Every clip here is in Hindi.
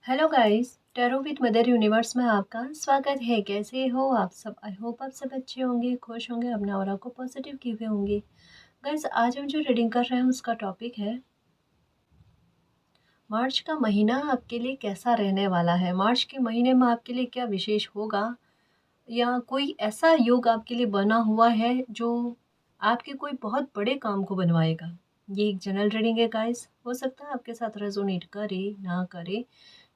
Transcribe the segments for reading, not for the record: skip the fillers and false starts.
Hello guys, tarot with mother universe में आपका स्वागत है। कैसे हो आप सब? आई होप आप सब अच्छे होंगे, खुश होंगे, अपने ऑरा को पॉजिटिव किए हुए होंगे। गाइस, आज हम जो रीडिंग कर रहे हैं उसका टॉपिक है मार्च का महीना आपके लिए कैसा रहने वाला है। मार्च के महीने में आपके लिए क्या विशेष होगा, या कोई ऐसा योग आपके लिए बना हुआ है जो आपके कोई बहुत बड़े काम को बनवाएगा। ये एक जनरल रीडिंग है गाइस, हो सकता है आपके साथ रेजोनेट करे ना करे।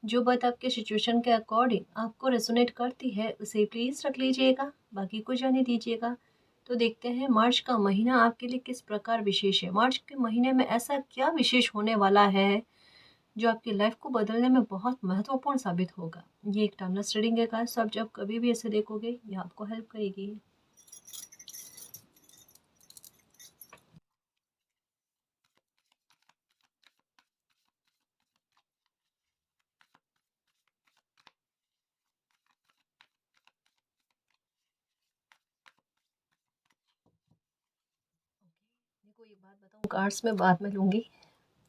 जो बात आपके सिचुएशन के अकॉर्डिंग आपको रेजोनेट करती है उसे प्लीज़ रख लीजिएगा, बाकी को जाने दीजिएगा। तो देखते हैं मार्च का महीना आपके लिए किस प्रकार विशेष है। मार्च के महीने में ऐसा क्या विशेष होने वाला है जो आपकी लाइफ को बदलने में बहुत महत्वपूर्ण साबित होगा। ये एक टाइमलेस रीडिंग है गाइस, आप जब कभी भी इसे देखोगे ये आपको हेल्प करेगी। देखो, ये बात बताऊँ कार्ड्स में बाद में लूँगी,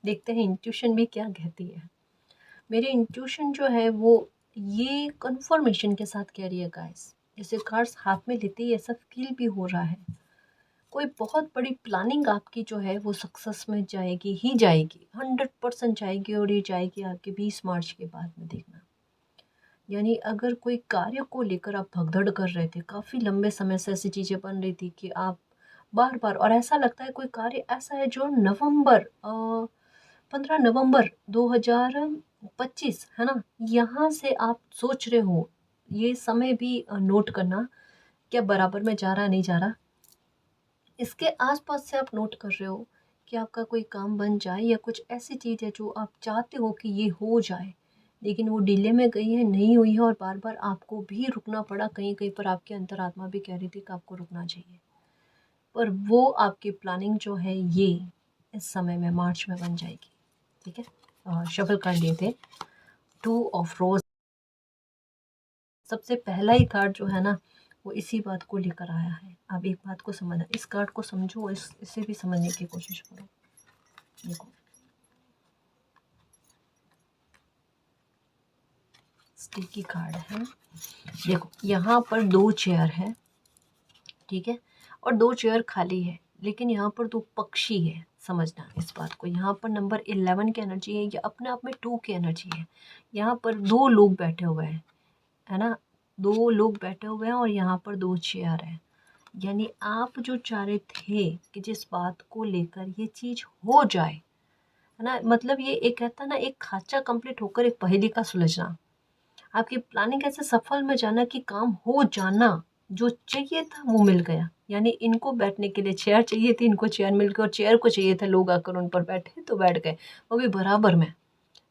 देखते हैं इंट्यूशन भी क्या कहती है। मेरी इंट्यूशन जो है वो ये कंफर्मेशन के साथ कह रही है गाइस। जैसे कार्ड्स हाथ में लेते ही ऐसा फील भी हो रहा है कोई बहुत बड़ी प्लानिंग आपकी जो है वो सक्सेस में जाएगी ही जाएगी, 100% जाएगी। और ये जाएगी आपके 20 मार्च के बाद में, देखना। यानी अगर कोई कार्य को लेकर आप भगदड़ कर रहे थे, काफ़ी लंबे समय से ऐसी चीज़ें बन रही थी कि आप बार बार, और ऐसा लगता है कोई कार्य ऐसा है जो 15 नवंबर 2025 है ना, यहाँ से आप सोच रहे हो। ये समय भी नोट करना, क्या बराबर में जा रहा नहीं जा रहा। इसके आसपास से आप नोट कर रहे हो कि आपका कोई काम बन जाए, या कुछ ऐसी चीज़ है जो आप चाहते हो कि ये हो जाए, लेकिन वो डिले में गई है, नहीं हुई है, और बार बार आपको भी रुकना पड़ा। कहीं कहीं पर आपकी अंतरात्मा भी कह रही थी कि आपको रुकना चाहिए, पर वो आपकी प्लानिंग जो है ये इस समय में मार्च में बन जाएगी। ठीक है, शफल कर लिए थे 2 ऑफ रोज। सबसे पहला ही कार्ड जो है ना वो इसी बात को लेकर आया है। आप एक बात को समझना, इस कार्ड को समझो, इसे भी समझने की कोशिश करो। देखो, स्टिकी कार्ड है। देखो, यहाँ पर 2 चेयर है, ठीक है, और 2 चेयर खाली है, लेकिन यहाँ पर 2 पक्षी है। समझना इस बात को, यहाँ पर नंबर 11 की एनर्जी है, ये अपने आप में 2 की एनर्जी है। यहाँ पर 2 लोग बैठे हुए हैं, है ना, 2 लोग बैठे हुए हैं, और यहाँ पर 2 चेयर है। यानी आप जो चाह रहे थे कि जिस बात को लेकर ये चीज़ हो जाए, है ना, मतलब ये एक कहता ना, एक खाचा कंप्लीट होकर एक पहेली का सुलझना। आपकी प्लानिंग ऐसे सफल में जाना कि काम हो जाना, जो चाहिए था वो मिल गया। यानी इनको बैठने के लिए चेयर चाहिए थी, इनको चेयर मिल गई, और चेयर को चाहिए था लोग आकर उन पर बैठे तो बैठ गए, वो भी बराबर में।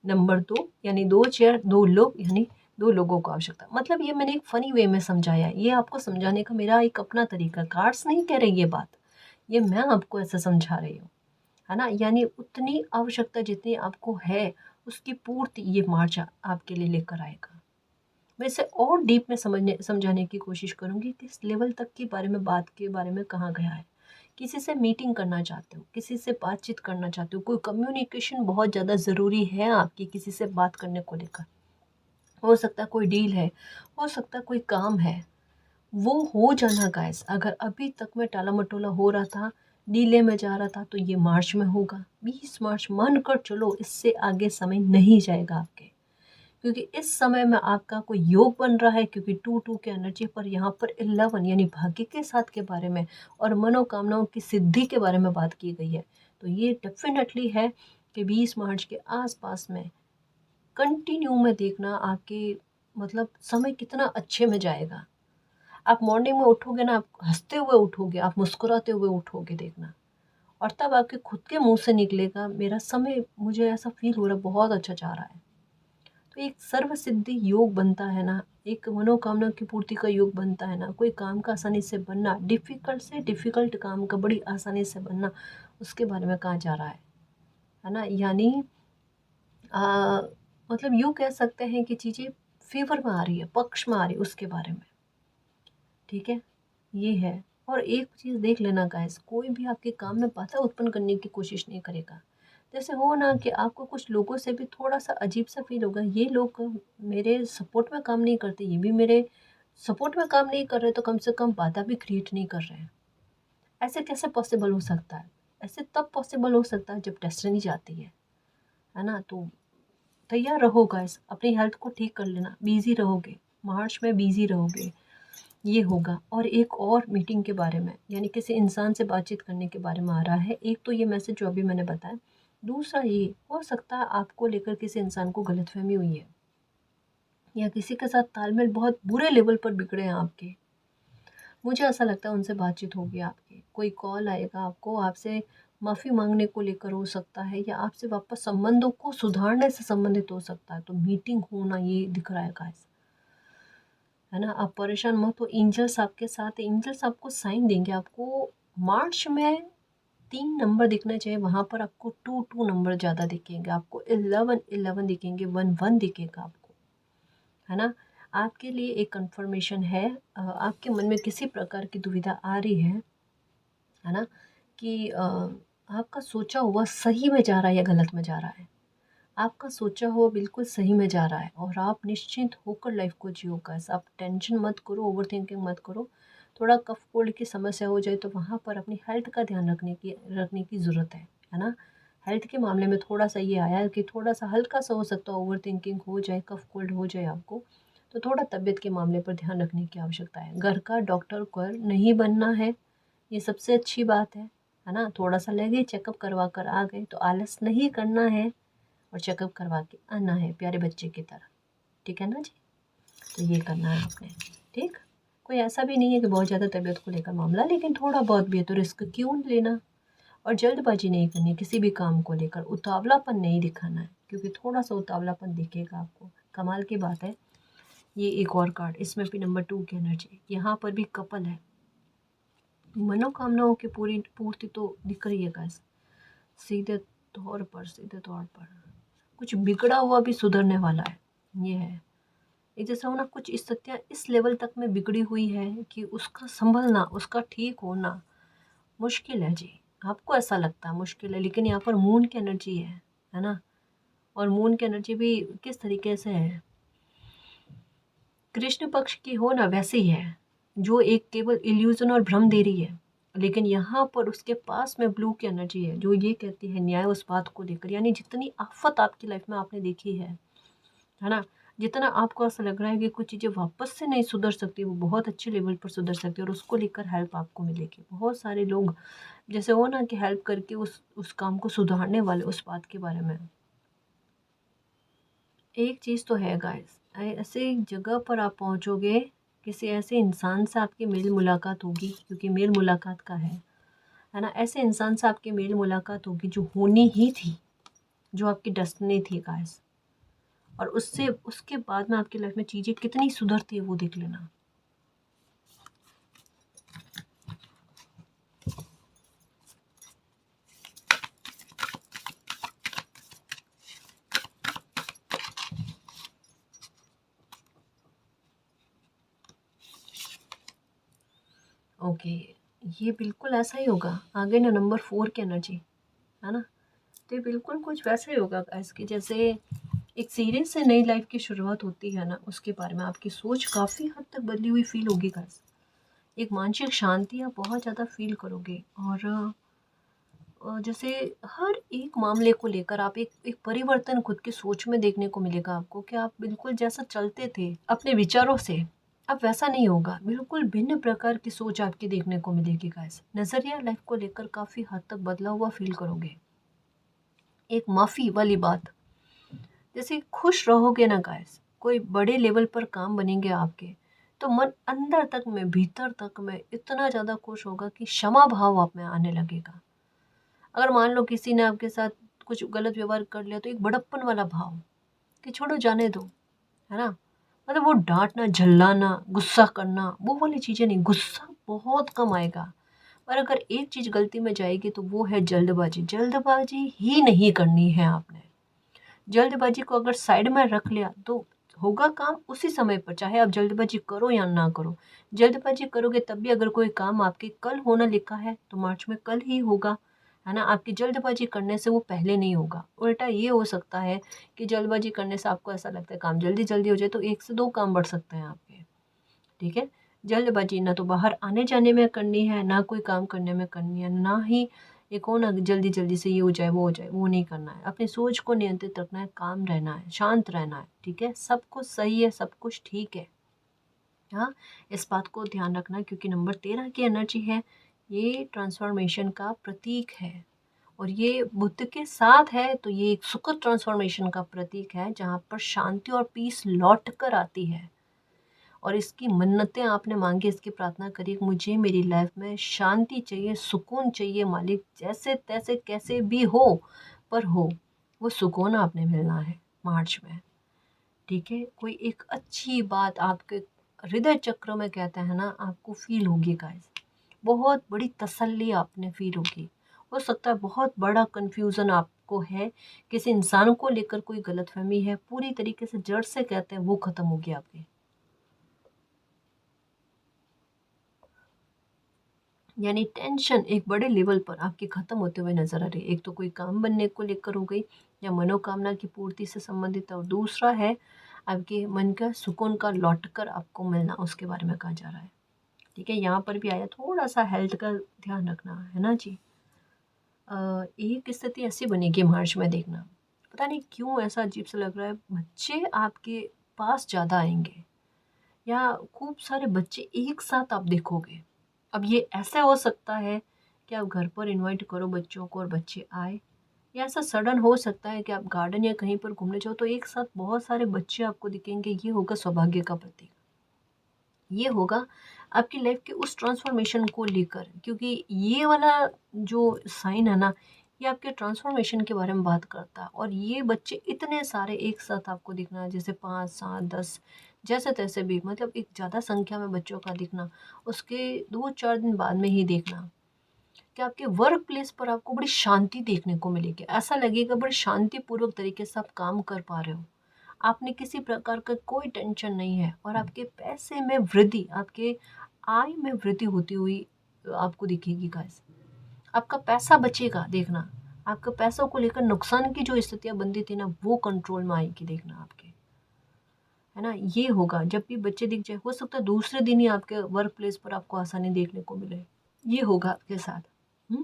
नंबर 2, यानी 2 चेयर 2 लोग, यानी 2 लोगों को आवश्यकता। मतलब ये मैंने एक फनी वे में समझाया, ये आपको समझाने का मेरा एक अपना तरीका। कार्ड्स नहीं कह रही ये बात, ये मैं आपको ऐसे समझा रही हूँ, है ना। यानी उतनी आवश्यकता जितनी आपको है उसकी पूर्ति ये मार्च आपके लिए लेकर आएगा। मैं इसे और डीप में समझाने की कोशिश करूँगी, किस लेवल तक के बारे में, बात के बारे में कहाँ गया है। किसी से मीटिंग करना चाहते हो, किसी से बातचीत करना चाहते हो, कोई कम्युनिकेशन बहुत ज़्यादा ज़रूरी है आपकी किसी से बात करने को लेकर। हो सकता है कोई डील है, हो सकता है कोई काम है, वो हो जाना गाइस। अगर अभी तक में टाला मटोला हो रहा था, डीले में जा रहा था, तो ये मार्च में होगा। 20 मार्च मान कर चलो, इससे आगे समय नहीं जाएगा आपके, क्योंकि इस समय में आपका कोई योग बन रहा है। क्योंकि 2 के एनर्जी पर यहाँ पर 11 यानी भाग्य के साथ के बारे में और मनोकामनाओं की सिद्धि के बारे में बात की गई है। तो ये डेफिनेटली है कि 20 मार्च के आसपास में कंटिन्यू में देखना आपके, मतलब समय कितना अच्छे में जाएगा। आप मॉर्निंग में उठोगे ना, आप हंसते हुए उठोगे, आप मुस्कुराते हुए उठोगे, देखना। और तब आपके खुद के मुंह से निकलेगा, मेरा समय, मुझे ऐसा फील हो रहा है, बहुत अच्छा जा रहा है। तो एक सर्व सिद्धि योग बनता है ना, एक मनोकामना की पूर्ति का योग बनता है ना, कोई काम का आसानी से बनना, डिफ़िकल्ट से डिफ़िकल्ट काम का बड़ी आसानी से बनना, उसके बारे में कहा जा रहा है ना। यानी आ, मतलब यूँ कह सकते हैं कि चीज़ें फेवर में आ रही है, पक्ष में आ रही है, उसके बारे में। ठीक है, ये है। और एक चीज़ देख लेना गाइस, कोई भी आपके काम में बाधा उत्पन्न करने की कोशिश नहीं करेगा। जैसे हो ना कि आपको कुछ लोगों से भी थोड़ा सा अजीब सा फील होगा, ये लोग मेरे सपोर्ट में काम नहीं करते, ये भी मेरे सपोर्ट में काम नहीं कर रहे तो कम से कम बाधा भी क्रिएट नहीं कर रहे हैं। ऐसे कैसे पॉसिबल हो सकता है? ऐसे तब पॉसिबल हो सकता है जब डेस्टिनी जाती है ना? तो तैयार रहो गाइस, अपनी हेल्थ को ठीक कर लेना, बिजी रहोगे, मार्च में बिजी रहोगे, ये होगा। और एक और मीटिंग के बारे में, यानी किसी इंसान से बातचीत करने के बारे में आ रहा है। एक तो ये मैसेज जो अभी मैंने बताया, दूसरा ये हो सकता है आपको लेकर किसी इंसान को गलतफहमी हुई है, या किसी के साथ तालमेल बहुत बुरे लेवल पर बिगड़े हैं आपके। मुझे ऐसा लगता है उनसे बातचीत होगी आपकी, कोई कॉल आएगा आपको, आपसे माफ़ी मांगने को लेकर हो सकता है, या आपसे वापस संबंधों को सुधारने से संबंधित हो सकता है। तो मीटिंग होना ये दिख रहा है गाइस, है ना? आप परेशान मत हो, एंजल्स आपके साथ है, एंजल्स आपको साइन देंगे। आपको मार्च में 3 नंबर दिखने चाहिए, वहाँ पर आपको 2 नंबर ज़्यादा दिखेंगे, आपको 11 दिखेंगे, 1 दिखेगा आपको, है ना? आपके लिए एक कंफर्मेशन है। आपके मन में किसी प्रकार की दुविधा आ रही है ना? कि आपका सोचा हुआ सही में जा रहा है या गलत में जा रहा है। आपका सोचा हुआ बिल्कुल सही में जा रहा है और आप निश्चिंत होकर लाइफ को जियो गाइस। आप टेंशन मत करो, ओवरथिंकिंग मत करो। थोड़ा कफ कोल्ड की समस्या हो जाए तो वहाँ पर अपनी हेल्थ का ध्यान रखने की ज़रूरत है ना? हेल्थ के मामले में थोड़ा-सा ये आया है कि थोड़ा-सा हल्का-सा हो सकता है ओवरथिंकिंग हो जाए, कफ कोल्ड हो जाए आपको, तो थोड़ा तबीयत के मामले पर ध्यान रखने की आवश्यकता है। घर का डॉक्टर कर नहीं बनना है, ये सबसे अच्छी बात है ना? थोड़ा-सा लगे चेकअप करवा कर आ गए तो आलस नहीं करना है और चेकअप करवा के आना है प्यारे बच्चे की तरह, ठीक है ना जी? तो ये करना है आपने, ठीक? कोई ऐसा भी नहीं है कि बहुत ज़्यादा तबीयत को लेकर मामला, लेकिन थोड़ा बहुत भी है तो रिस्क क्यों लेना? और जल्दबाजी नहीं करनी किसी भी काम को लेकर, उतावलापन नहीं दिखाना है, क्योंकि थोड़ा-सा उतावलापन दिखेगा आपको। कमाल की बात है। ये एक और कार्ड, इसमें भी नंबर 2 की एनर्जी, यहाँ पर भी कपल है। मनोकामनाओं की पूर्ति तो दिख रही है गाइस, सीधे तौर पर कुछ बिगड़ा हुआ भी सुधरने वाला है। ये है, ये जैसा हो ना, कुछ स्थितियाँ इस लेवल तक में बिगड़ी हुई है कि उसका संभलना, उसका ठीक होना मुश्किल है जी। आपको ऐसा लगता है मुश्किल है, लेकिन यहाँ पर मून की एनर्जी है ना? और मून की एनर्जी भी किस तरीके से है, कृष्ण पक्ष की हो ना वैसे ही है, जो एक केवल इल्यूजन और भ्रम दे रही है। लेकिन यहाँ पर उसके पास में ब्लू की एनर्जी है, जो ये कहती है न्याय उस बात को लेकर। यानी जितनी आफत आपकी लाइफ में आपने देखी है ना? जितना आपको ऐसा लग रहा है कि कुछ चीज़ें वापस से नहीं सुधर सकती, वो बहुत अच्छे लेवल पर सुधर सकती है और उसको लेकर हेल्प आपको मिलेगी। बहुत सारे लोग जैसे हो ना कि हेल्प करके उस काम को सुधारने वाले, उस बात के बारे में। एक चीज़ तो है गाइस, ऐसे एक जगह पर आप पहुंचोगे, किसी ऐसे इंसान से आपकी मेल मुलाकात होगी, क्योंकि मेल मुलाकात का है ना? ऐसे इंसान से आपकी मेल मुलाकात होगी जो होनी ही थी, जो आपकी डेस्टिनी थी गाइस। और उससे उसके बाद में आपकी लाइफ में चीज़ें कितनी सुधरती है वो देख लेना। ओके, ये बिल्कुल ऐसा ही होगा। आगे ना नंबर 4 की एनर्जी, है ना? तो ये बिल्कुल कुछ वैसा ही होगा गाइस कि जैसे एक सीरीज से नई लाइफ की शुरुआत होती है ना, उसके बारे में आपकी सोच काफ़ी हद तक बदली हुई फील होगी गाइस। एक मानसिक शांति आप बहुत ज़्यादा फील करोगे, और जैसे हर एक मामले को लेकर आप एक परिवर्तन खुद की सोच में देखने को मिलेगा आपको, कि आप बिल्कुल जैसा चलते थे अपने विचारों से, अब वैसा नहीं होगा। बिल्कुल भिन्न प्रकार की सोच आपकी देखने को मिलेगी गाइस। नज़रिया लाइफ को लेकर काफ़ी हद तक बदला हुआ फील करोगे। एक माफ़ी वाली बात, जैसे खुश रहोगे ना गाइस, कोई बड़े लेवल पर काम बनेंगे आपके, तो मन अंदर तक में, भीतर तक में इतना ज़्यादा खुश होगा कि क्षमा भाव आप में आने लगेगा। अगर मान लो किसी ने आपके साथ कुछ गलत व्यवहार कर लिया, तो एक बड़प्पन वाला भाव कि छोड़ो जाने दो, है ना? मतलब वो डांटना, झल्लाना, गुस्सा करना, वो वाली चीज़ें नहीं। गुस्सा बहुत कम आएगा, पर अगर एक चीज़ गलती में जाएगी तो वो है जल्दबाजी। जल्दबाजी ही नहीं करनी है आपने। जल्दबाजी को अगर साइड में रख लिया तो होगा काम उसी समय पर, चाहे आप जल्दबाजी करो या ना करो। जल्दबाजी करोगे तब भी अगर कोई काम आपके कल होना लिखा है तो मार्च में कल ही होगा, है ना। आपकी जल्दबाजी करने से वो पहले नहीं होगा, उल्टा ये हो सकता है कि जल्दबाजी करने से आपको ऐसा लगता है काम जल्दी जल्दी हो जाए, तो 1 से 2 काम बढ़ सकते हैं आपके, ठीक है। जल्दबाजी ना तो बाहर आने जाने में करनी है, ना कोई काम करने में करनी है, ना ही एक हो ना जल्दी जल्दी से ये हो जाए वो हो जाए, वो नहीं करना है। अपनी सोच को नियंत्रित रखना है, काम रहना है, शांत रहना है, ठीक है। सब कुछ सही है, सब कुछ ठीक है। हाँ, इस बात को ध्यान रखना, क्योंकि नंबर 13 की एनर्जी है, ये ट्रांसफॉर्मेशन का प्रतीक है और ये बुद्ध के साथ है, तो ये एक सुखद ट्रांसफॉर्मेशन का प्रतीक है जहाँ पर शांति और पीस लौट कर आती है। और इसकी मन्नतें आपने मांगी, इसकी प्रार्थना करी, मुझे मेरी लाइफ में शांति चाहिए, सुकून चाहिए मालिक, जैसे तैसे कैसे भी हो पर हो, वो सुकून आपने मिलना है मार्च में, ठीक है। कोई एक अच्छी बात आपके हृदय चक्र में कहते हैं ना, आपको फील होगी गाइस, बहुत बड़ी तसल्ली आपने फील होगी। हो सकता है बहुत बड़ा कंफ्यूजन आपको है, किसी इंसान को लेकर कोई गलतफहमी है, पूरी तरीके से जड़ से कहते हैं वो खत्म होगी आपकी। यानी टेंशन एक बड़े लेवल पर आपकी खत्म होते हुए नजर आ रही है। एक तो कोई काम बनने को लेकर हो गई या मनोकामना की पूर्ति से संबंधित है, और दूसरा है आपके मन का सुकून का लौट कर आपको मिलना, उसके बारे में कहा जा रहा है, ठीक है। यहाँ पर भी आया थोड़ा सा हेल्थ का ध्यान रखना है ना जी। एक स्थिति ऐसी बनेगी मार्च में, देखना पता नहीं क्यों ऐसा अजीब सा लग रहा है, बच्चे आपके पास ज़्यादा आएंगे या खूब सारे बच्चे एक साथ आप देखोगे। अब ये ऐसा हो सकता है कि आप घर पर इनवाइट करो बच्चों को और बच्चे आए, या ऐसा सडन हो सकता है कि आप गार्डन या कहीं पर घूमने जाओ तो एक साथ बहुत सारे बच्चे आपको दिखेंगे। ये होगा सौभाग्य का प्रतीक, ये होगा आपकी लाइफ के उस ट्रांसफॉर्मेशन को लेकर, क्योंकि ये वाला जो साइन है ना, ये आपके ट्रांसफॉर्मेशन के बारे में बात करता है। और ये बच्चे इतने सारे एक साथ आपको दिखना, जैसे 5 7 10 जैसे तैसे भी, मतलब एक ज़्यादा संख्या में बच्चों का दिखना, उसके 2 4 दिन बाद में ही देखना कि आपके वर्क प्लेस पर आपको बड़ी शांति देखने को मिलेगी। ऐसा लगेगा बड़ी शांतिपूर्वक तरीके से आप काम कर पा रहे हो, आपने किसी प्रकार का कोई टेंशन नहीं है, और आपके पैसे में वृद्धि, आपके आय में वृद्धि होती हुई आपको दिखेगी गाइस। आपका पैसा बचेगा, देखना आपका पैसों को लेकर नुकसान की जो स्थितियां बनती थी ना, वो कंट्रोल में आएगी, देखना आपके, है ना। ये होगा जब भी बच्चे दिख जाए, हो सकता है दूसरे दिन ही आपके वर्क प्लेस पर आपको आसानी देखने को मिले, ये होगा आपके साथ। हम्म?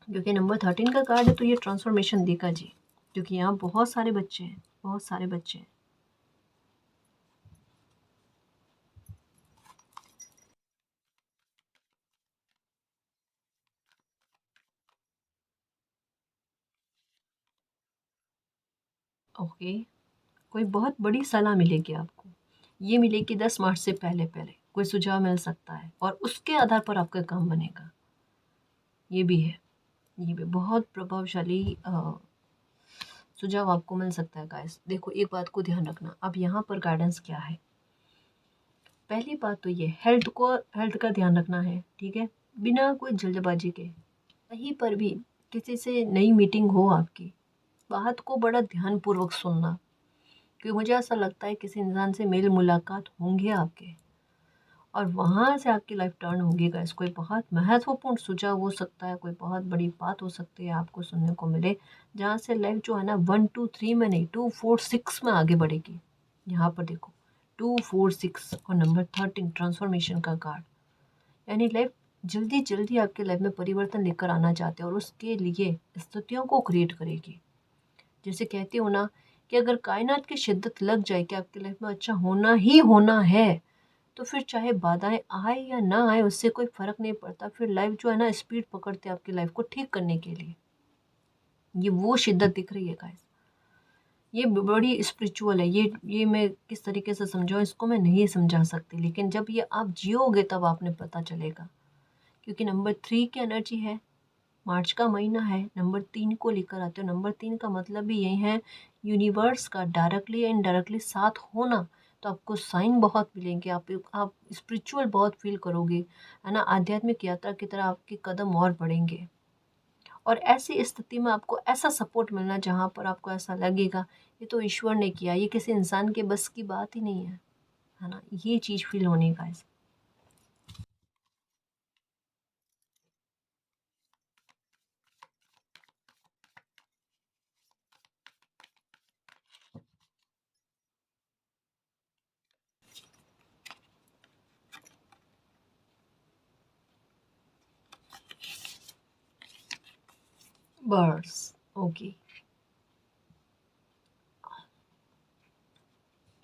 क्योंकि नंबर 13 का कार्ड है, तो ये ट्रांसफॉर्मेशन देगा जी, क्योंकि यहाँ बहुत सारे बच्चे हैं, बहुत सारे बच्चे हैं। ओके, कोई बहुत बड़ी सलाह मिलेगी आपको, ये मिलेगी 10 मार्च से पहले पहले, कोई सुझाव मिल सकता है और उसके आधार पर आपका काम बनेगा, ये भी है। ये भी बहुत प्रभावशाली सुझाव आपको मिल सकता है गाइस। देखो एक बात को ध्यान रखना, अब यहाँ पर गाइडेंस क्या है। पहली बात तो ये हेल्थ का ध्यान रखना है, ठीक है, बिना कोई जल्दबाजी के। कहीं पर भी किसी से नई मीटिंग हो आपकी, बात को बड़ा ध्यानपूर्वक सुनना, क्योंकि मुझे ऐसा लगता है किसी इंसान से मेल मुलाकात होंगे आपके, और वहाँ से आपकी लाइफ टर्न होगी गाइस। कोई बहुत महत्वपूर्ण सुझाव हो सकता है, कोई बहुत बड़ी बात हो सकती है आपको सुनने को मिले, जहाँ से लाइफ जो है ना 1 2 3 में नहीं, 2 4 6 में आगे बढ़ेगी। यहाँ पर देखो 2 4 6 और नंबर 13 ट्रांसफॉर्मेशन का कार्ड, यानी लाइफ जल्दी जल्दी आपके लाइफ में परिवर्तन लेकर आना चाहते हैं और उसके लिए स्थितियों को क्रिएट करेगी। जैसे कहती हो ना कि अगर कायनात की शिद्दत लग जाए कि आपकी लाइफ में अच्छा होना ही होना है, तो फिर चाहे बाधाएं आए या ना आए उससे कोई फर्क नहीं पड़ता, फिर लाइफ जो है ना स्पीड पकड़ते हैं आपकी लाइफ को ठीक करने के लिए। ये वो शिद्दत दिख रही है गाइस, ये बड़ी स्पिरिचुअल है। ये मैं किस तरीके से समझाऊं, इसको मैं नहीं समझा सकती, लेकिन जब ये आप जियोगे तब आपने पता चलेगा। क्योंकि नंबर 3 की एनर्जी है, मार्च का महीना है, नंबर 3 को लेकर आते हो। नंबर 3 का मतलब भी यही है यूनिवर्स का डायरेक्टली या इनडायरेक्टली साथ होना। तो आपको साइन बहुत मिलेंगे, आप स्पिरिचुअल बहुत फील करोगे, है ना। आध्यात्मिक यात्रा की तरह आपके कदम और बढ़ेंगे, और ऐसी स्थिति में आपको ऐसा सपोर्ट मिलना जहाँ पर आपको ऐसा लगेगा ये तो ईश्वर ने किया, ये किसी इंसान के बस की बात ही नहीं है ना। ये चीज़ फील होने का। बर्ड्स। ओके,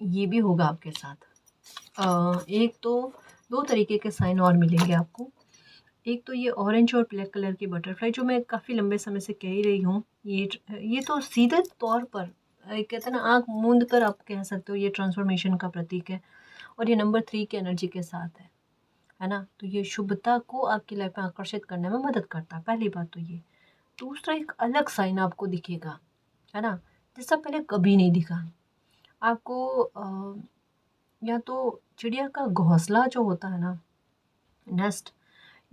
ये भी होगा आपके साथ। एक तो दो तरीके के साइन और मिलेंगे आपको। एक तो ये ऑरेंज और ब्लैक कलर की बटरफ्लाई, जो मैं काफ़ी लंबे समय से कह ही रही हूँ। ये तो सीधे तौर पर कहते हैं ना, आँख मूंद कर आप कह सकते हो ये ट्रांसफॉर्मेशन का प्रतीक है। और ये नंबर 3 की एनर्जी के साथ है ना। तो ये शुभता को आपकी लाइफ में आकर्षित करने में मदद करता है, पहली बात तो ये। दूसरा, एक अलग साइन आपको दिखेगा, है ना, जिसका पहले कभी नहीं दिखा आपको। या तो चिड़िया का घोंसला जो होता है ना, नेस्ट,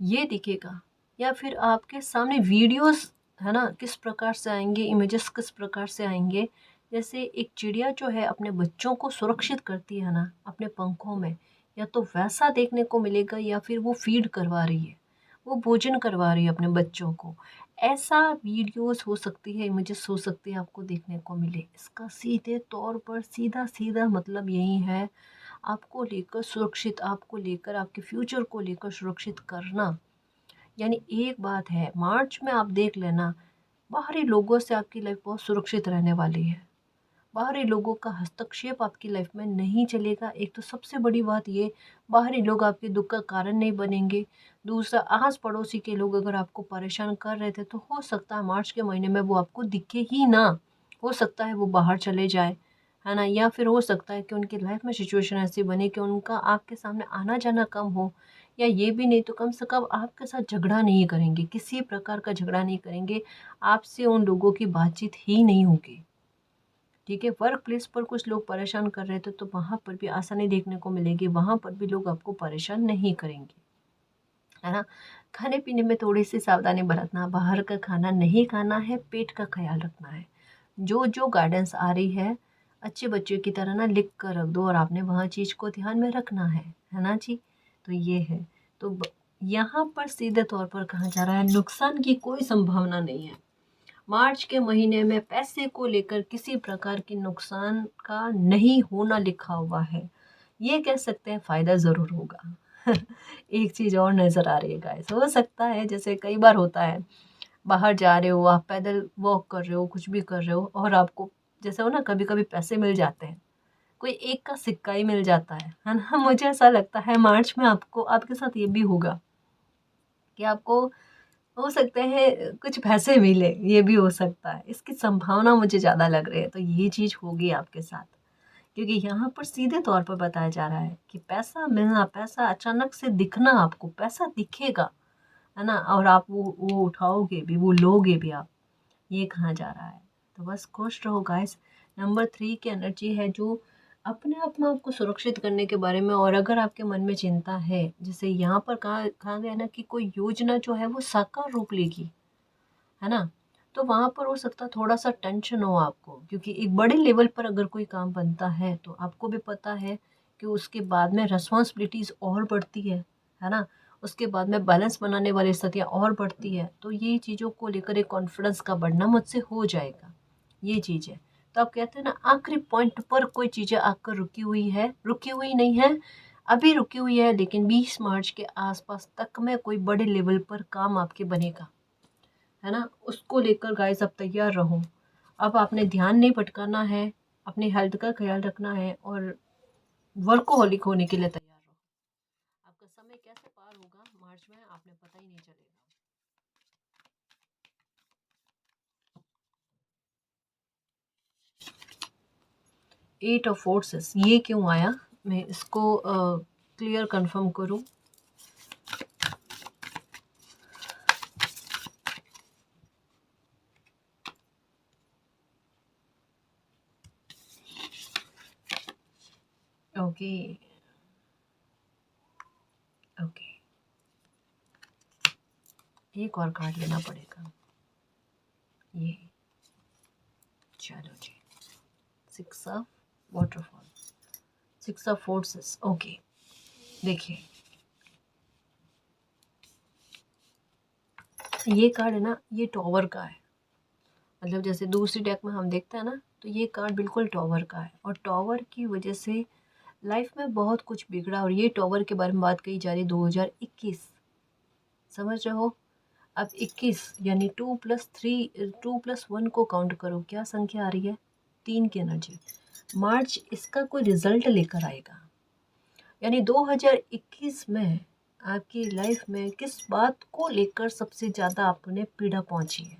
ये दिखेगा, या फिर आपके सामने वीडियोस, है ना, किस प्रकार से आएंगे, इमेजेस किस प्रकार से आएंगे। जैसे एक चिड़िया जो है अपने बच्चों को सुरक्षित करती है ना अपने पंखों में, या तो वैसा देखने को मिलेगा, या फिर वो फीड करवा रही है, वो भोजन करवा रही है अपने बच्चों को। ऐसा वीडियोस हो सकती है, इमेजेस हो सकती है, आपको देखने को मिले। इसका सीधे तौर पर सीधा सीधा मतलब यही है, आपको लेकर सुरक्षित, आपको लेकर, आपके फ्यूचर को लेकर सुरक्षित करना। यानी एक बात है, मार्च में आप देख लेना, बाहरी लोगों से आपकी लाइफ बहुत सुरक्षित रहने वाली है। बाहरी लोगों का हस्तक्षेप आपकी लाइफ में नहीं चलेगा। एक तो सबसे बड़ी बात ये, बाहरी लोग आपके दुख का कारण नहीं बनेंगे। दूसरा, आस पड़ोसी के लोग अगर आपको परेशान कर रहे थे, तो हो सकता है मार्च के महीने में वो आपको दिखे ही ना। हो सकता है वो बाहर चले जाए, है ना, या फिर हो सकता है कि उनकी लाइफ में सिचुएशन ऐसी बने कि उनका आपके सामने आना जाना कम हो। या ये भी नहीं तो कम से कम आपके साथ झगड़ा नहीं करेंगे, किसी प्रकार का झगड़ा नहीं करेंगे, आपसे उन लोगों की बातचीत ही नहीं होगी। ठीक है, वर्क प्लेस पर कुछ लोग परेशान कर रहे थे, तो वहाँ पर भी आसानी देखने को मिलेगी, वहाँ पर भी लोग आपको परेशान नहीं करेंगे, है ना। खाने पीने में थोड़ी सी सावधानी बरतना, बाहर का खाना नहीं खाना है, पेट का ख्याल रखना है। जो जो गाइडेंस आ रही है, अच्छे बच्चे की तरह ना लिख कर रख दो, और आपने वहाँ चीज़ को ध्यान में रखना है ना जी। तो ये है। तो यहाँ पर सीधे तौर पर कहा जा रहा है, नुकसान की कोई संभावना नहीं है। मार्च के महीने में पैसे को लेकर किसी प्रकार की नुकसान का नहीं होना लिखा हुआ है। ये कह सकते हैं फ़ायदा ज़रूर होगा। एक चीज़ और नज़र आ रही है गाइस, हो सकता है जैसे कई बार होता है, बाहर जा रहे हो, आप पैदल वॉक कर रहे हो, कुछ भी कर रहे हो, और आपको जैसे हो ना, कभी कभी पैसे मिल जाते हैं, कोई एक का सिक्का ही मिल जाता है ना। मुझे ऐसा लगता है मार्च में आपको, आपके साथ ये भी होगा कि आपको हो सकते हैं कुछ पैसे मिले, ये भी हो सकता है, इसकी संभावना मुझे ज़्यादा लग रही है। तो ये चीज़ होगी आपके साथ, क्योंकि यहाँ पर सीधे तौर पर बताया जा रहा है कि पैसा मिलना, पैसा अचानक से दिखना, आपको पैसा दिखेगा, है ना, और आप वो उठाओगे भी, वो लोगे भी आप, ये कहा जा रहा है। तो बस खुश रहो गाइस। नंबर 3 की एनर्जी है जो अपने आप में आपको सुरक्षित करने के बारे में। और अगर आपके मन में चिंता है, जैसे यहाँ पर कहा गया ना कि कोई योजना जो है वो साकार रूप लेगी, है ना, तो वहाँ पर हो सकता है थोड़ा सा टेंशन हो आपको, क्योंकि एक बड़े लेवल पर अगर कोई काम बनता है, तो आपको भी पता है कि उसके बाद में रिस्पॉन्सिबिलिटीज़ और बढ़ती है ना, उसके बाद में बैलेंस बनाने वाली स्थितियाँ और बढ़ती है। तो ये चीज़ों को लेकर एक कॉन्फिडेंस का बढ़ना मुझसे हो जाएगा, ये चीज़ है। तो आप कहते हैं ना, आखिरी पॉइंट पर कोई चीज़ें आकर रुकी हुई है, रुकी हुई नहीं है, अभी रुकी हुई है, लेकिन 20 मार्च के आसपास तक में कोई बड़े लेवल पर काम आपके बनेगा, है ना। उसको लेकर गाइस अब तैयार रहो। अब आपने ध्यान नहीं भटकाना है, अपनी हेल्थ का ख्याल रखना है, और वर्कोहॉलिक होने के लिए तैयार रहो। आपका समय कैसे पार होगा मार्च में, आपने पता ही नहीं चलेगा। 8 ऑफ फोर्सेस ये क्यों आया, मैं इसको क्लियर कंफर्म करूं। ओके ओके, एक और कार्ड लेना पड़ेगा। ये चलो जी, 6 of waterfall, 6 of forces. Okay, देखिए ये कार्ड है ना, ये टॉवर का है। मतलब जैसे दूसरी डेक में हम देखते हैं ना, तो ये कार्ड बिल्कुल टॉवर का है, और टॉवर की वजह से लाइफ में बहुत कुछ बिगड़ा। और ये टॉवर के बारे में बात कही जा रही है 2021, समझ रहे हो। अब 21 यानी 2+1 को काउंट करो, क्या संख्या आ रही है? 3 की एनर्जी। मार्च इसका कोई रिजल्ट लेकर आएगा। यानी 2021 में आपकी लाइफ में किस बात को लेकर सबसे ज़्यादा आपने पीड़ा पहुंची है,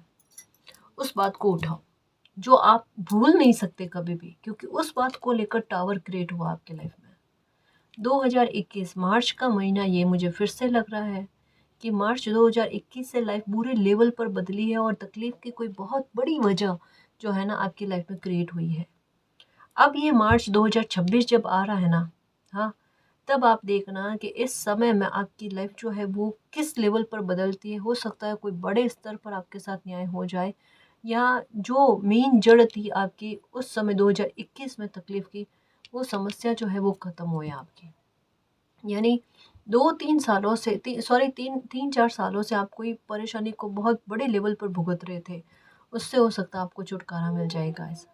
उस बात को उठाओ जो आप भूल नहीं सकते कभी भी, क्योंकि उस बात को लेकर टावर क्रिएट हुआ आपकी लाइफ में। 2021 मार्च का महीना, ये मुझे फिर से लग रहा है कि मार्च 2021 से लाइफ बुरे लेवल पर बदली है और तकलीफ की कोई बहुत बड़ी वजह जो है ना आपकी लाइफ में क्रिएट हुई है। अब ये मार्च 2026 जब आ रहा है ना, हाँ, तब आप देखना कि इस समय में आपकी लाइफ जो है वो किस लेवल पर बदलती है। हो सकता है कोई बड़े स्तर पर आपके साथ न्याय हो जाए, या जो मेन जड़ थी आपकी उस समय 2021 में तकलीफ की, वो समस्या जो है वो ख़त्म हो आपकी। यानी 2-3 सालों से तीन चार सालों से आप कोई परेशानी को बहुत बड़े लेवल पर भुगत रहे थे, उससे हो सकता है आपको छुटकारा मिल जाएगा। ऐसा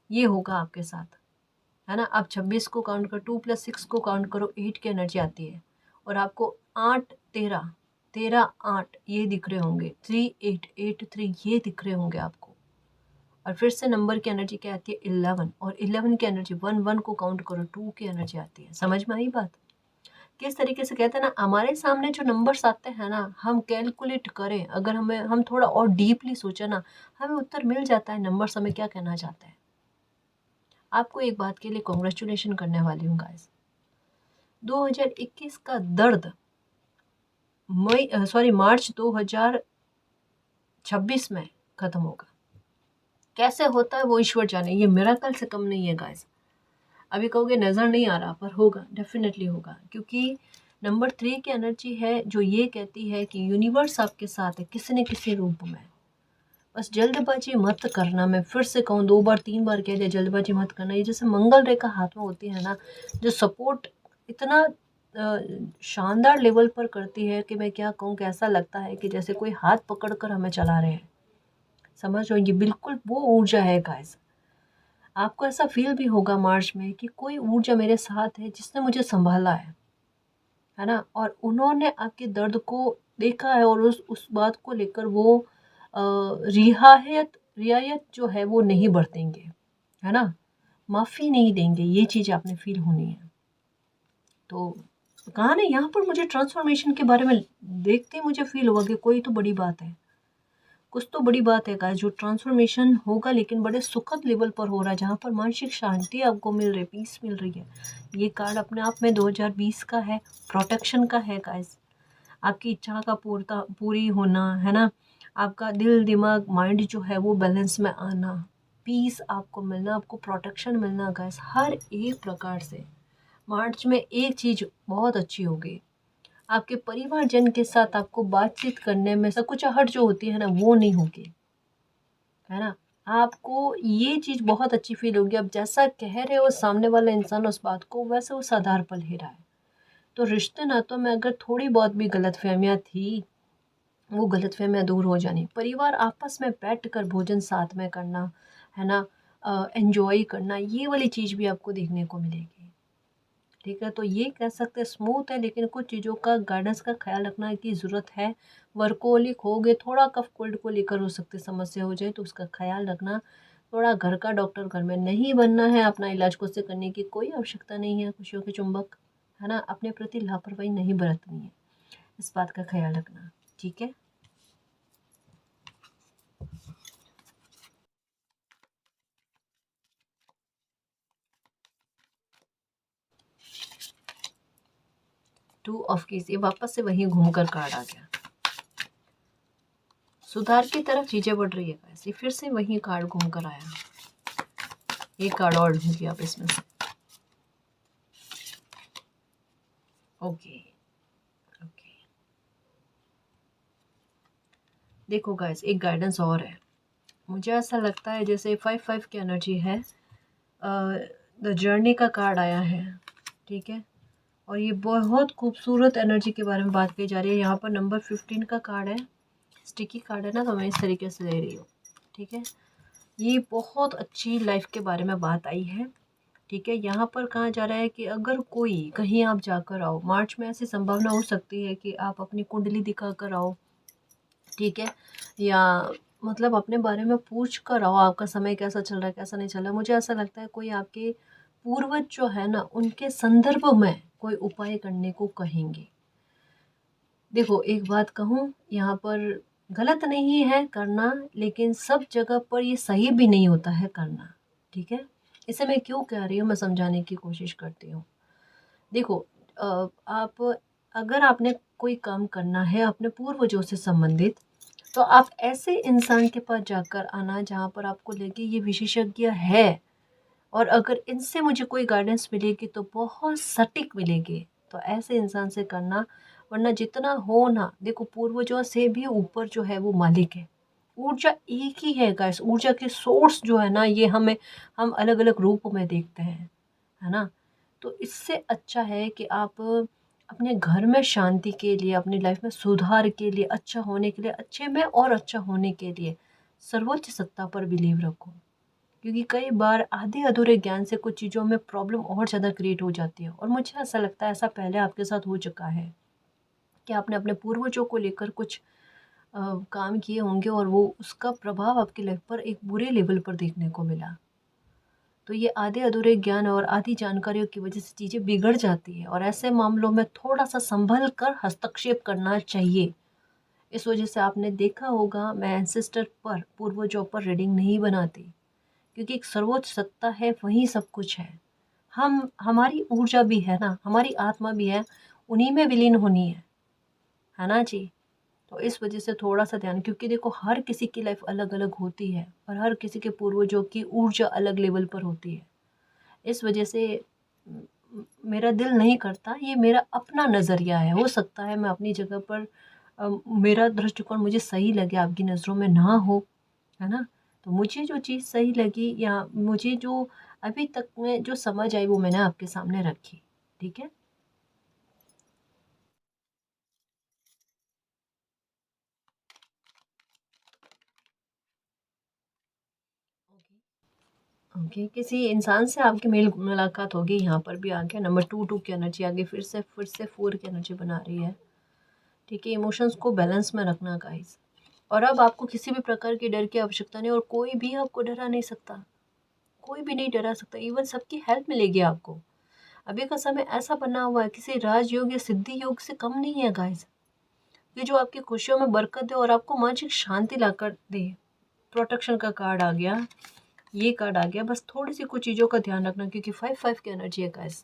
ये होगा आपके साथ, है ना। आप 26 को काउंट करो, 2+6 को काउंट करो, 8 की एनर्जी आती है और आपको 8 13 13 8 ये दिख रहे होंगे, 3883 ये दिख रहे होंगे आपको। और फिर से नंबर की एनर्जी क्या आती है? 11, और 11 की एनर्जी 1 को काउंट करो, 2 की एनर्जी आती है। समझ में आई बात? किस तरीके से कहते हैं ना, हमारे सामने जो नंबर्स आते हैं ना, हम कैलकुलेट करें, अगर हम थोड़ा और डीपली सोचें ना, हमें उत्तर मिल जाता है नंबर्स हमें क्या कहना चाहते हैं। आपको एक बात के लिए कॉन्ग्रेचुलेशन करने वाली हूँ गाइस। 2021 का दर्द मार्च 2026 में खत्म होगा। कैसे होता है वो ईश्वर जाने, ये मिरेकल से कम नहीं है गाइस। अभी कहोगे नज़र नहीं आ रहा, पर होगा, डेफिनेटली होगा, क्योंकि नंबर 3 की एनर्जी है जो ये कहती है कि यूनिवर्स आपके साथ है किसी न किसी रूप में। बस जल्दबाजी मत करना। मैं फिर से कहूँ, 2 बार 3 बार कह दिया, जल्दबाजी मत करना। ये जैसे मंगल रेखा हाथ में होती है ना, जो सपोर्ट इतना शानदार लेवल पर करती है कि मैं क्या कहूँ, कैसा लगता है कि जैसे कोई हाथ पकड़ कर हमें चला रहे हैं। समझ लो, ये बिल्कुल वो ऊर्जा है गाइस। आपको ऐसा फील भी होगा मार्च में कि कोई ऊर्जा मेरे साथ है जिसने मुझे संभाला है ना, और उन्होंने आपके दर्द को देखा है और उस बात को लेकर वो रियायत जो है वो नहीं बरतेंगे, है ना, माफ़ी नहीं देंगे। ये चीज़ आपने फील होनी है। तो कहा ना, यहाँ पर मुझे ट्रांसफॉर्मेशन के बारे में देखते मुझे फील हुआ कि कोई तो बड़ी बात है, कुछ तो बड़ी बात है गाइस, जो ट्रांसफॉर्मेशन होगा, लेकिन बड़े सुखद लेवल पर हो रहा है, जहाँ पर मानसिक शांति आपको मिल रही है, पीस मिल रही है। ये कार्ड अपने आप में 2020 का है, प्रोटेक्शन का है गाइस। आपकी इच्छा का पूरी होना, है ना, आपका दिल दिमाग माइंड जो है वो बैलेंस में आना, पीस आपको मिलना, आपको प्रोटेक्शन मिलना गाइस, हर एक प्रकार से। मार्च में एक चीज़ बहुत अच्छी होगी, आपके परिवारजन के साथ आपको बातचीत करने में संकुचाहट जो होती है ना, वो नहीं होगी, है ना। आपको ये चीज़ बहुत अच्छी फील होगी। अब जैसा कह रहे हो सामने वाला इंसान उस बात को, वैसे उस आधार पर ले रहा है। तो रिश्ते नातों में अगर थोड़ी बहुत भी गलतफहमियाँ थी, वो गलतफहमियाँ दूर हो जानी। परिवार आपस में बैठ कर भोजन साथ में करना, है ना, एंजॉय करना, ये वाली चीज़ भी आपको देखने को मिलेगी। ठीक है, तो ये कह सकते हैं स्मूथ है, लेकिन कुछ चीज़ों का गाइडेंस का ख्याल रखना की ज़रूरत है। वर्कोहॉलिक हो गए, थोड़ा कफ कोल्ड को लेकर हो सकती समस्या हो जाए, तो उसका ख्याल रखना। थोड़ा घर का डॉक्टर घर में नहीं बनना है, अपना इलाज खुद से करने की कोई आवश्यकता नहीं है। खुशियों के चुंबक, है ना, अपने प्रति लापरवाही नहीं बरतनी है, इस बात का ख्याल रखना। ठीक है, टू ऑफ कीज, ये वापस से वहीं घूमकर कार्ड आ गया। सुधार की तरफ चीजें बढ़ रही है वैसे, फिर से वही कार्ड घूम कर आया। एक कार्ड और ढूंढिए आप इसमें से। ओके ओके, देखो गाइस, एक गाइडेंस और है। मुझे ऐसा लगता है जैसे 5-5 की एनर्जी है, द जर्नी का कार्ड आया है। ठीक है, और ये बहुत खूबसूरत एनर्जी के बारे में बात की जा रही है। यहाँ पर नंबर 15 का कार्ड है, स्टिकी कार्ड है ना, तो मैं इस तरीके से ले रही हूँ। ठीक है, ये बहुत अच्छी लाइफ के बारे में बात आई है। ठीक है, यहाँ पर कहा जा रहा है कि अगर कोई कहीं आप जाकर आओ, मार्च में ऐसी संभावना हो सकती है कि आप अपनी कुंडली दिखा कर आओ, ठीक है, या मतलब अपने बारे में पूछ कर आओ आपका समय कैसा चल रहा है, कैसा नहीं चल रहा है। मुझे ऐसा लगता है कोई आपके पूर्वज जो है ना, उनके संदर्भ में कोई उपाय करने को कहेंगे। देखो एक बात कहूँ, यहाँ पर गलत नहीं है करना, लेकिन सब जगह पर ये सही भी नहीं होता है करना, ठीक है। इसे मैं क्यों कह रही हूँ, मैं समझाने की कोशिश करती हूँ। देखो आप, अगर आपने कोई काम करना है अपने पूर्वजों से संबंधित, तो आप ऐसे इंसान के पास जाकर आना जहाँ पर आपको लगे ये विशेषज्ञ है, और अगर इनसे मुझे कोई गाइडेंस मिलेगी तो बहुत सटीक मिलेगी, तो ऐसे इंसान से करना। वरना जितना हो ना, देखो पूर्वजों से भी ऊपर जो है वो मालिक है। ऊर्जा एक ही है गाइस, ऊर्जा के सोर्स जो है ना, ये हम अलग अलग रूप में देखते हैं, है ना। तो इससे अच्छा है कि आप अपने घर में शांति के लिए, अपनी लाइफ में सुधार के लिए, अच्छा होने के लिए, अच्छे में और अच्छा होने के लिए सर्वोच्च सत्ता पर बिलीव रखो। क्योंकि कई बार आधे अधूरे ज्ञान से कुछ चीज़ों में प्रॉब्लम और ज़्यादा क्रिएट हो जाती है, और मुझे ऐसा लगता है ऐसा पहले आपके साथ हो चुका है कि आपने अपने पूर्वजों को लेकर कुछ काम किए होंगे, और वो उसका प्रभाव आपकी लाइफ पर एक बुरे लेवल पर देखने को मिला। तो ये आधे अधूरे ज्ञान और आधी जानकारियों की वजह से चीज़ें बिगड़ जाती है, और ऐसे मामलों में थोड़ा सा संभल कर हस्तक्षेप करना चाहिए। इस वजह से आपने देखा होगा, मैं एंसेस्टर पर, पूर्वजों पर रीडिंग नहीं बनाती, क्योंकि एक सर्वोच्च सत्ता है, वही सब कुछ है। हमारी ऊर्जा भी है ना, हमारी आत्मा भी है, उन्हीं में विलीन होनी है ना जी। तो इस वजह से थोड़ा सा ध्यान, क्योंकि देखो हर किसी की लाइफ अलग अलग होती है, और हर किसी के पूर्वजों की ऊर्जा अलग लेवल पर होती है। इस वजह से मेरा दिल नहीं करता, ये मेरा अपना नज़रिया है। हो सकता है मैं अपनी जगह पर मेरा दृष्टिकोण मुझे सही लगे, आपकी नज़रों में ना हो, है ना। तो मुझे जो चीज़ सही लगी, या मुझे जो अभी तक में जो समझ आई, वो मैंने आपके सामने रखी, ठीक है। ओके, किसी इंसान से आपकी मेल मुलाकात होगी, यहाँ पर भी आ गया नंबर 2 की एनर्जी आ गई, फिर से 4 की एनर्जी बना रही है, ठीक है। इमोशंस को बैलेंस में रखना गाइस, और अब आपको किसी भी प्रकार के डर की आवश्यकता नहीं, और कोई भी आपको डरा नहीं सकता, कोई भी नहीं डरा सकता। इवन सबकी हेल्प मिलेगी आपको। अभी का समय ऐसा बना हुआ है, किसी राजयोग या सिद्धि योग से कम नहीं है गाइस, ये जो आपकी खुशियों में बरकत दे और आपको मानसिक शांति लाकर दे। प्रोटेक्शन का कार्ड आ गया, ये कार्ड आ गया। बस थोड़ी सी कुछ चीज़ों का ध्यान रखना, क्योंकि 5-5 की एनर्जी है गाइस।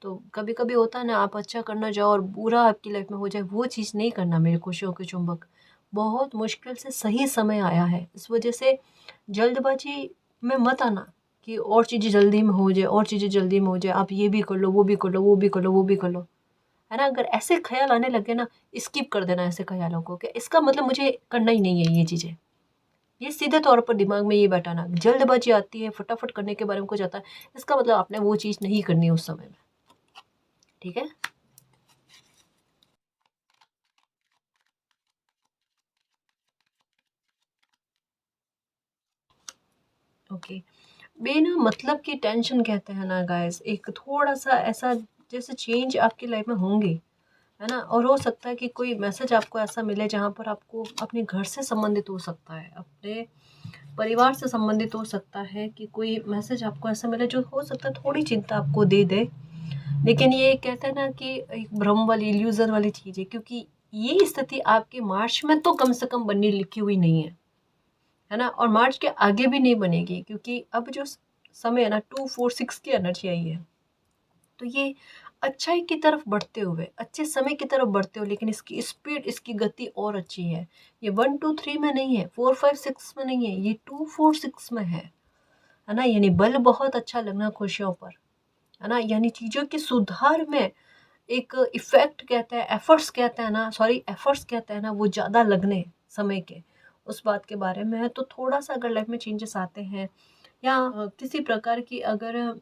तो कभी कभी होता है ना, आप अच्छा करना जाओ और बुरा आपकी लाइफ में हो जाए, वो चीज़ नहीं करना मेरे खुशियों के चुंबक। बहुत मुश्किल से सही समय आया है, इस वजह से जल्दबाजी में मत आना कि और चीज़ें जल्दी में हो जाए, और चीज़ें जल्दी में हो जाए, आप ये भी कर लो, वो भी कर लो, वो भी कर लो, वो भी कर लो, है ना। अगर ऐसे ख्याल आने लगे ना, स्किप कर देना ऐसे ख्यालों को, कि इसका मतलब मुझे करना ही नहीं है ये चीज़ें। ये सीधे तौर पर दिमाग में ये बैठाना, जल्दबाजी आती है, फटाफट करने के बारे में कुछ आता है, इसका मतलब आपने वो चीज़ नहीं करनी है उस समय में, ठीक है। ओके, बिना मतलब की टेंशन कहते हैं ना गाइस, एक थोड़ा सा ऐसा जैसे चेंज आपकी लाइफ में होंगे, है ना। और हो सकता है कि कोई मैसेज आपको ऐसा मिले जहाँ पर आपको अपने घर से संबंधित हो सकता है, अपने परिवार से संबंधित हो सकता है, कि कोई मैसेज आपको ऐसा मिले जो हो सकता है थोड़ी चिंता आपको दे दे। लेकिन ये कहते हैं ना कि एक भ्रम वाली, इल्यूजन वाली चीज़ है, क्योंकि ये स्थिति आपके मार्च में तो कम से कम बननी लिखी हुई नहीं है ना। और मार्च के आगे भी नहीं बनेगी, क्योंकि अब जो समय है ना, 2-4-6 की एनर्जी आई है, तो ये अच्छाई की तरफ बढ़ते हुए, अच्छे समय की तरफ बढ़ते हुए, लेकिन इसकी स्पीड, इसकी गति और अच्छी है। ये 1-2-3 में नहीं है, 4-5-6 में नहीं है, ये 2-4-6 में है ना। यानी बल बहुत अच्छा लगना खुशियों पर, है ना। यानी चीज़ों के सुधार में एक इफ़ेक्ट कहते हैं, एफर्ट्स कहते हैं ना, सॉरी एफर्ट्स कहते हैं ना, वो ज़्यादा लगने समय के, उस बात के बारे में है। तो थोड़ा सा अगर लाइफ में चेंजेस आते हैं, या किसी प्रकार की अगर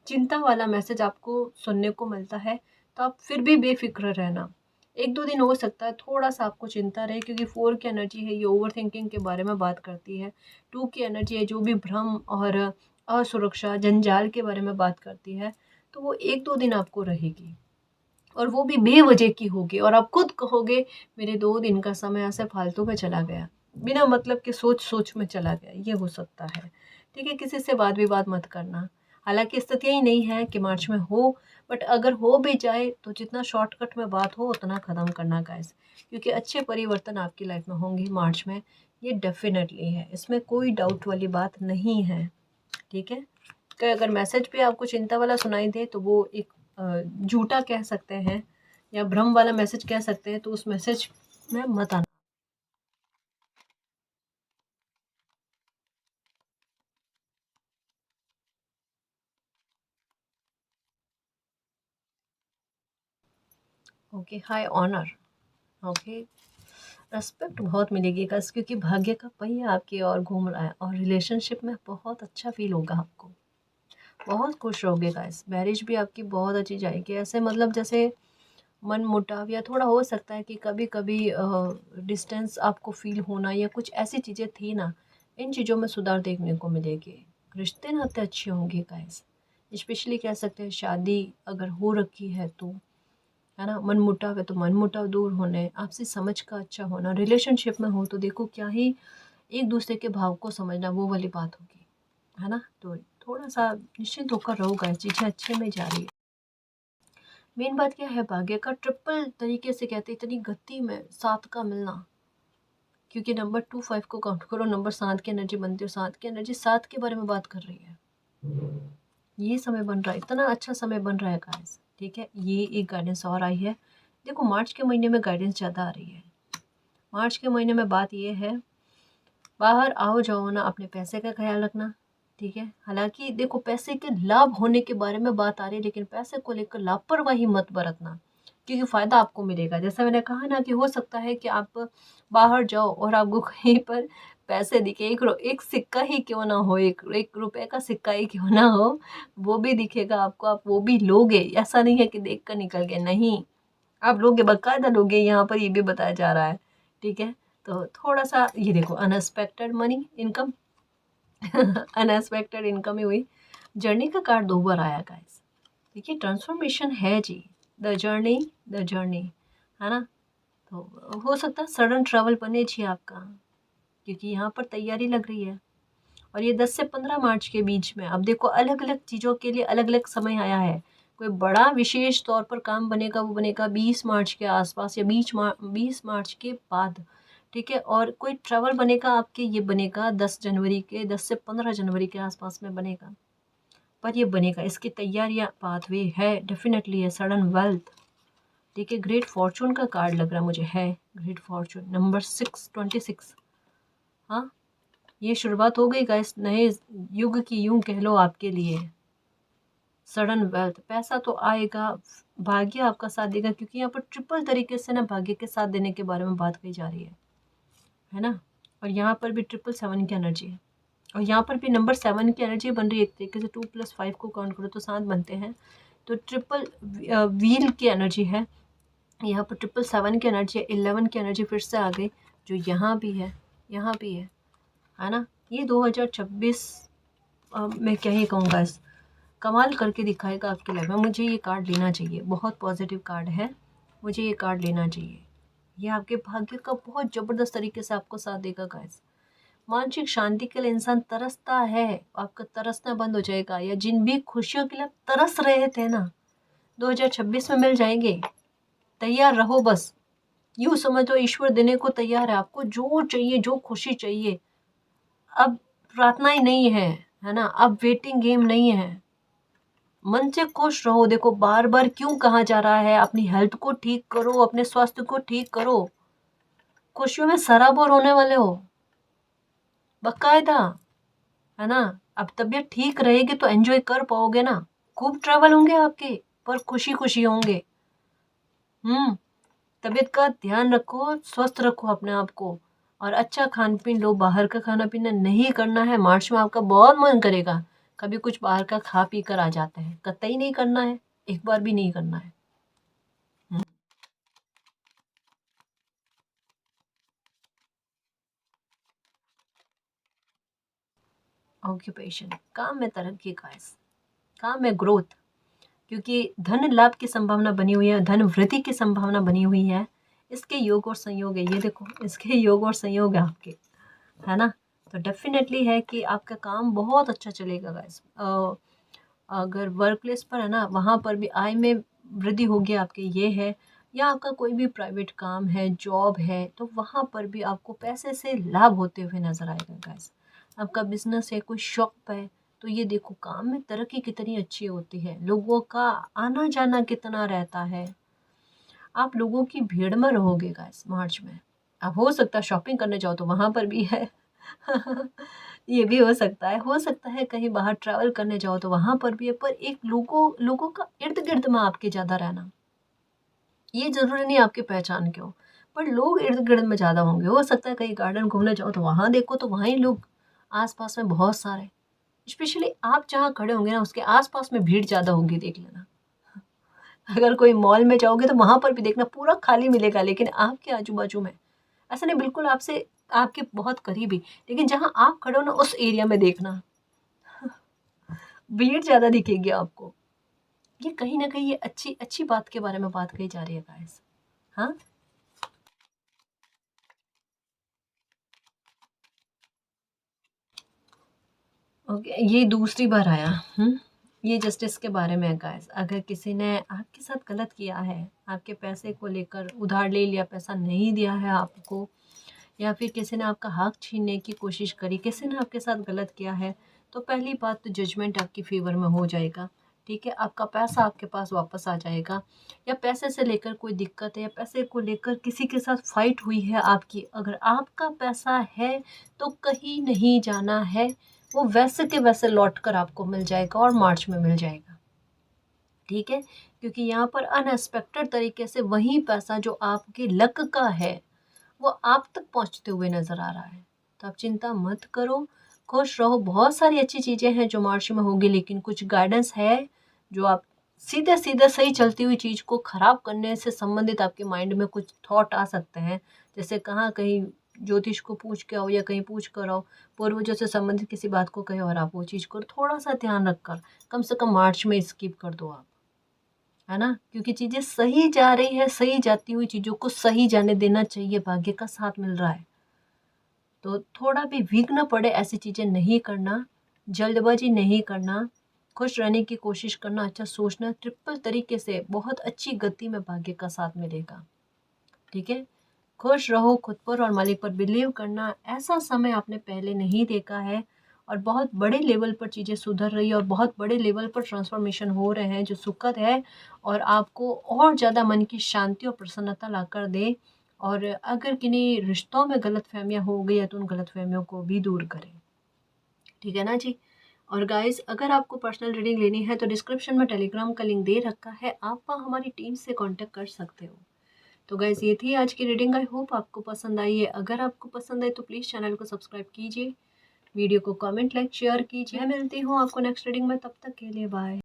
चिंता वाला मैसेज आपको सुनने को मिलता है, तो आप फिर भी बेफिक्र रहना। 1-2 दिन हो सकता है थोड़ा सा आपको चिंता रहे, क्योंकि 4 की एनर्जी है, ये ओवर थिंकिंग के बारे में बात करती है। 2 की एनर्जी है, जो भी भ्रम और असुरक्षा, जंजाल के बारे में बात करती है, तो वो 1-2 दिन आपको रहेगी। और वो भी बेवजह की होगी, और आप खुद कहोगे मेरे 2 दिन का समय ऐसे फालतू में चला गया, बिना मतलब के सोच सोच में चला गया, ये हो सकता है। ठीक है, किसी से वाद विवाद मत करना। हालांकि स्थिति ही नहीं है कि मार्च में हो, बट अगर हो भी जाए तो जितना शॉर्टकट में बात हो उतना ख़त्म करना गाइस, क्योंकि अच्छे परिवर्तन आपकी लाइफ में होंगे मार्च में, ये डेफिनेटली है, इसमें कोई डाउट वाली बात नहीं है। ठीक है, कि अगर मैसेज पे आपको चिंता वाला सुनाई दे तो वो एक झूठा कह सकते हैं या भ्रम वाला मैसेज कह सकते हैं, तो उस मैसेज में मत आना। Okay, high honour. Okay, respect बहुत मिलेगी गाइस, क्योंकि भाग्य का पहिया आपकी ओर घूम रहा है, और रिलेशनशिप में बहुत अच्छा फील होगा आपको, बहुत खुश रहोगे गाइस, मैरिज भी आपकी बहुत अच्छी जाएगी। ऐसे मतलब जैसे मन मुटाव या थोड़ा हो सकता है कि कभी कभी डिस्टेंस आपको फील होना या कुछ ऐसी चीज़ें थी ना, इन चीज़ों में सुधार देखने को मिलेगी। रिश्ते नाते अच्छे होंगे गाइस, स्पेशली कह सकते हैं शादी अगर हो रखी है तो, है ना, मन मुटाव है तो मन मुटाव दूर होने, आपसी समझ का अच्छा होना, रिलेशनशिप में हो तो देखो क्या ही एक दूसरे के भाव को समझना, वो वाली बात होगी, है ना। तो थोड़ा सा निश्चिंत होकर रहो गाइस, चीज़ें अच्छे में जा रही है। मेन बात क्या है, भाग्य का ट्रिपल तरीके से कहते हैं, इतनी गति में 7 का मिलना, क्योंकि नंबर 2 5 को काउंट करो, नंबर 7 की एनर्जी बनती है, 7 की एनर्जी 7 के बारे में बात कर रही है। ये समय बन रहा है, इतना अच्छा समय बन रहा है गाइस। ठीक है, ये एक गाइडेंस और आई है। देखो मार्च के महीने में गाइडेंस ज़्यादा आ रही है। मार्च के महीने में बात ये है, बाहर आओ जाओ ना, अपने पैसे का ख्याल रखना। ठीक है, हालांकि देखो पैसे के लाभ होने के बारे में बात आ रही है, लेकिन पैसे को लेकर लापरवाही मत बरतना, क्योंकि फ़ायदा आपको मिलेगा। जैसा मैंने कहा ना कि हो सकता है कि आप बाहर जाओ और आपको कहीं पर पैसे दिखे, एक सिक्का ही क्यों ना हो, एक रुपए का सिक्का ही क्यों ना हो, वो भी दिखेगा आपको, आप वो भी लोगे। ऐसा नहीं है कि देख कर निकल गए, नहीं, आप लोगे, बाकायदा लोगे, यहाँ पर ये भी बताया जा रहा है। ठीक है, तो थोड़ा सा ये देखो, unexpected money income unexpected income ही हुई। जर्नी का कार्ड 2 बार आया गाइस। देखिए ट्रांसफॉर्मेशन है जी, द जर्नी, है ना। तो हो सकता है सडन ट्रैवल बने जी आपका, क्योंकि यहाँ पर तैयारी लग रही है। और ये 10 से 15 मार्च के बीच में अब देखो अलग अलग चीज़ों के लिए अलग अलग समय आया है। कोई बड़ा विशेष तौर पर काम बनेगा, वो बनेगा 20 मार्च के आसपास या 20 मार्च के बाद। ठीक है, और कोई ट्रैवल बनेगा आपके, ये बनेगा 10 जनवरी के, 10 से 15 जनवरी के आसपास में बनेगा, पर ये बनेगा, इसकी तैयारियां पाथवे है, डेफिनेटली है। सडन वेल्थ, ठीक है, ग्रेट फॉर्चून का कार्ड लग रहा है मुझे, है ग्रेट फॉर्चून, नंबर 6 26। हाँ, ये शुरुआत हो गई गाइस नए युग की, यूं कह लो आपके लिए। सडन वेल्थ, पैसा तो आएगा, भाग्य आपका साथ देगा, क्योंकि यहाँ पर ट्रिपल तरीके से ना भाग्य के साथ देने के बारे में बात कही जा रही है ना। और यहाँ पर भी 777 की एनर्जी है, और यहाँ पर भी नंबर 7 की एनर्जी बन रही है। एक तरीके से 2 + 5 को काउंट करो तो 7 बनते हैं, तो ट्रिपल व्हील की एनर्जी है। यहाँ पर 777 की एनर्जी है, 11 की एनर्जी फिर से आ गई, जो यहाँ भी है, यहाँ भी है ना। ये 2026 मैं क्या ही कहूँगा, इस कमाल करके दिखाएगा आपकी लाइफ में। मुझे ये कार्ड लेना चाहिए, बहुत पॉजिटिव कार्ड है, मुझे ये कार्ड लेना चाहिए। ये आपके भाग्य का बहुत ज़बरदस्त तरीके से आपको साथ देगा गाइस। मानसिक शांति के लिए इंसान तरसता है, आपका तरसना बंद हो जाएगा, या जिन भी खुशियों के लिए आप तरस रहे थे ना, 2026 में मिल जाएंगे। तैयार रहो बस, यूँ समझो ईश्वर देने को तैयार है आपको, जो चाहिए, जो खुशी चाहिए। अब प्रार्थना ही नहीं है ना, अब वेटिंग गेम नहीं है, मन से खुश रहो। देखो बार बार क्यों कहा जा रहा है, अपनी हेल्थ को ठीक करो, अपने स्वास्थ्य को ठीक करो, खुशियों में सराबोर होने वाले हो बकायदा, है ना। अब तबीयत ठीक रहेगी तो एंजॉय कर पाओगे ना, खूब ट्रैवल होंगे आपके, पर खुशी खुशी होंगे। तबीयत का ध्यान रखो, स्वस्थ रखो अपने आप को, और अच्छा खान पीन लो, बाहर का खाना पीना नहीं करना है। मार्च में आपका बहुत मन करेगा, कभी कुछ बाहर का खा पी कर आ जाते हैं, कतई नहीं करना है, एक बार भी नहीं करना है। ऑक्यूपेशन, काम में तरक्की का, काम में ग्रोथ, क्योंकि धन लाभ की संभावना बनी हुई है, धन वृद्धि की संभावना बनी हुई है। इसके योग और संयोग है, ये देखो इसके योग और संयोग है आपके, है ना। तो डेफिनेटली है कि आपका काम बहुत अच्छा चलेगा गाइस। अगर वर्क प्लेस पर है ना, वहाँ पर भी आय में वृद्धि होगी आपके, ये है। या आपका कोई भी प्राइवेट काम है, जॉब है, तो वहाँ पर भी आपको पैसे से लाभ होते हुए नजर आएगा गाइस। आपका बिजनेस है, कोई शॉप है, तो ये देखो काम में तरक्की कितनी अच्छी होती है, लोगों का आना जाना कितना रहता है। आप लोगों की भीड़ में रहोगे गाइस मार्च में। अब हो सकता है शॉपिंग करने जाओ तो वहाँ पर भी है ये भी हो सकता है कहीं बाहर ट्रैवल करने जाओ तो वहाँ पर भी है। पर एक लोगों का इर्द गिर्द में आपके ज़्यादा रहना, ये ज़रूरी नहीं आपकी पहचान के हो, पर लोग इर्द गिर्द में ज़्यादा होंगे। हो सकता है कहीं गार्डन घूमने जाओ तो वहाँ देखो तो वहाँ ही लोग आस पास में बहुत सारे, स्पेशली आप जहाँ खड़े होंगे ना उसके आस पास में भीड़ ज़्यादा होगी, देख लेना। अगर कोई मॉल में जाओगे तो वहाँ पर भी देखना पूरा खाली मिलेगा, लेकिन आपके आजू बाजू में ऐसा नहीं, बिल्कुल आपसे आपके बहुत करीब ही, लेकिन जहाँ आप खड़े हो ना उस एरिया में देखना भीड़ ज़्यादा दिखेगी आपको। ये कहीं ना कहीं ये अच्छी अच्छी बात के बारे में बात कही जा रही है गाइस। हाँ, ओके, ये दूसरी बार आया। ये जस्टिस के बारे में है गाइस। अगर किसी ने आपके साथ गलत किया है, आपके पैसे को लेकर उधार ले लिया, पैसा नहीं दिया है आपको, या फिर किसी ने आपका हक छीनने की कोशिश करी, किसी ने आपके साथ गलत किया है, तो पहली बात तो जजमेंट आपकी फेवर में हो जाएगा। ठीक है, आपका पैसा आपके पास वापस आ जाएगा। या पैसे से लेकर कोई दिक्कत है, या पैसे को लेकर किसी के साथ फाइट हुई है आपकी, अगर आपका पैसा है तो कहीं नहीं जाना है, वो वैसे के वैसे लौट कर आपको मिल जाएगा और मार्च में मिल जाएगा। ठीक है, क्योंकि यहाँ पर अनएक्सपेक्टेड तरीके से वही पैसा जो आपके लक का है वो आप तक पहुँचते हुए नज़र आ रहा है। तो आप चिंता मत करो, खुश रहो। बहुत सारी अच्छी चीज़ें हैं जो मार्च में होगी, लेकिन कुछ गाइडेंस है जो आप सीधे सीधे सही चलती हुई चीज़ को ख़राब करने से संबंधित आपके माइंड में कुछ थॉट आ सकते हैं। जैसे कहाँ कहीं ज्योतिष को पूछ के आओ या कहीं पूछ कर आओ, पूर्वजों से संबंधित किसी बात को कहे और आप वो चीज़ को थोड़ा सा ध्यान रख कर कम से कम मार्च में स्किप कर दो आप, है ना। क्योंकि चीज़ें सही जा रही है, सही जाती हुई चीज़ों को सही जाने देना चाहिए, भाग्य का साथ मिल रहा है। तो थोड़ा भी विघ्न पड़े ऐसी चीज़ें नहीं करना, जल्दबाजी नहीं करना, खुश रहने की कोशिश करना, अच्छा सोचना, ट्रिपल तरीके से बहुत अच्छी गति में भाग्य का साथ मिलेगा। ठीक है, खुश रहो, खुद पर और मालिक पर बिलीव करना। ऐसा समय आपने पहले नहीं देखा है और बहुत बड़े लेवल पर चीज़ें सुधर रही है और बहुत बड़े लेवल पर ट्रांसफॉर्मेशन हो रहे हैं जो सुखद है और आपको और ज़्यादा मन की शांति और प्रसन्नता ला कर दे। और अगर किन्हीं रिश्तों में गलतफहमियां हो गई है तो उन गलतफहमियों को भी दूर करें। ठीक है ना जी। और गाइस, अगर आपको पर्सनल रीडिंग लेनी है तो डिस्क्रिप्शन में टेलीग्राम का लिंक दे रखा है, आप वहाँ हमारी टीम से कांटेक्ट कर सकते हो। तो गाइस, ये थी आज की रीडिंग। आई होप आपको पसंद आई है। अगर आपको पसंद आई तो प्लीज़ चैनल को सब्सक्राइब कीजिए, वीडियो को कमेंट लाइक शेयर कीजिए। मैं मिलती हूँ आपको नेक्स्ट रीडिंग में, तब तक के लिए बाय।